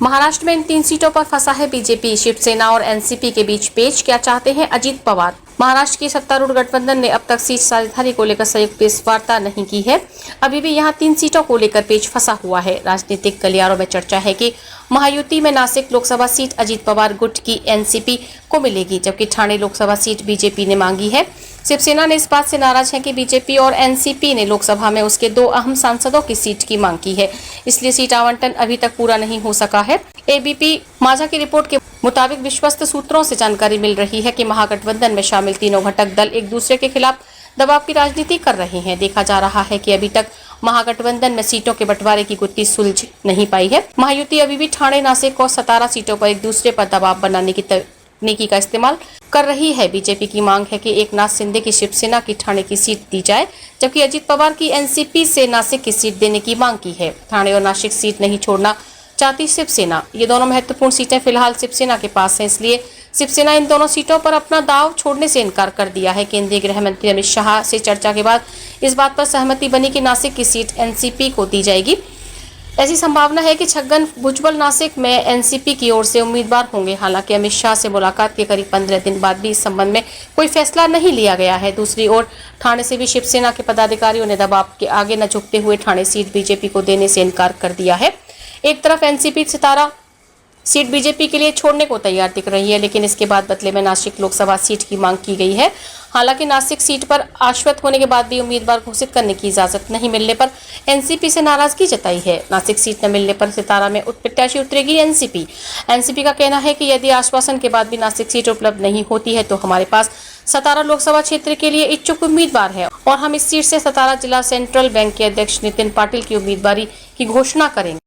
महाराष्ट्र में इन 3 सीटों पर फंसा है बीजेपी। शिवसेना और एनसीपी के बीच पेच क्या चाहते हैं अजीत पवार। महाराष्ट्र की सत्तारूढ़ गठबंधन ने अब तक सीट साझेदारी को लेकर संयुक्त प्रेस वार्ता नहीं की है। अभी भी यहां 3 सीटों को लेकर पेच फंसा हुआ है। राजनीतिक गलियारों में चर्चा है कि महायुति में नासिक लोकसभा सीट अजीत पवार गुट की एनसीपी को मिलेगी, जबकि ठाणे लोकसभा सीट बीजेपी ने मांगी है। शिवसेना ने इस बात से नाराज है कि बीजेपी और एनसीपी ने लोकसभा में उसके 2 अहम सांसदों की सीट की मांग की है, इसलिए सीट आवंटन अभी तक पूरा नहीं हो सका है। एबीपी माझा की रिपोर्ट के मुताबिक विश्वस्त सूत्रों से जानकारी मिल रही है कि महागठबंधन में शामिल तीनों घटक दल एक दूसरे के खिलाफ दबाव की राजनीति कर रहे हैं। देखा जा रहा है कि अभी तक महागठबंधन में सीटों के बंटवारे की गुत्थी सुलझ नहीं पाई है। महायुति अभी भी ठाणे, नासिक और सतारा सीटों पर एक दूसरे पर दबाव बनाने की तकनीकी का इस्तेमाल कर रही है। बीजेपी की मांग है कि एकनाथ शिंदे की शिवसेना की ठाणे की सीट दी जाए, जबकि अजित पवार की एनसीपी से नासिक की सीट देने की मांग की है। ठाणे और नासिक सीट नहीं छोड़ना चाहती शिवसेना। ये दोनों महत्वपूर्ण सीटें फिलहाल शिवसेना के पास हैं, इसलिए शिवसेना इन दोनों सीटों पर अपना दाव छोड़ने से इनकार कर दिया है। केंद्रीय गृह मंत्री अमित शाह से चर्चा के बाद इस बात पर सहमति बनी कि नासिक की सीट एनसीपी को दी जाएगी। ऐसी संभावना है कि छगन भुजबल नासिक में एनसीपी की ओर से उम्मीदवार होंगे। हालांकि अमित शाह से मुलाकात के करीब 15 दिन बाद भी इस संबंध में कोई फैसला नहीं लिया गया है। दूसरी ओर ठाणे से भी शिवसेना के पदाधिकारियों ने दबाव के आगे न झुकते हुए ठाणे सीट बीजेपी को देने से इनकार कर दिया है। एक तरफ एनसीपी सतारा सीट बीजेपी के लिए छोड़ने को तैयार दिख रही है, लेकिन इसके बाद बदले में नासिक लोकसभा सीट की मांग की गई है। हालांकि नासिक सीट पर आश्वस्त होने के बाद भी उम्मीदवार घोषित करने की इजाजत नहीं मिलने पर एनसीपी से नाराजगी जताई है। नासिक सीट न मिलने पर सतारा में प्रत्याशी उतरेगी एनसीपी का कहना है कि यदि आश्वासन के बाद भी नासिक सीट उपलब्ध नहीं होती है तो हमारे पास सतारा लोकसभा क्षेत्र के लिए इच्छुक उम्मीदवार है और हम इस सीट से सतारा जिला सेंट्रल बैंक के अध्यक्ष नितिन पाटिल की उम्मीदवारी की घोषणा करेंगे।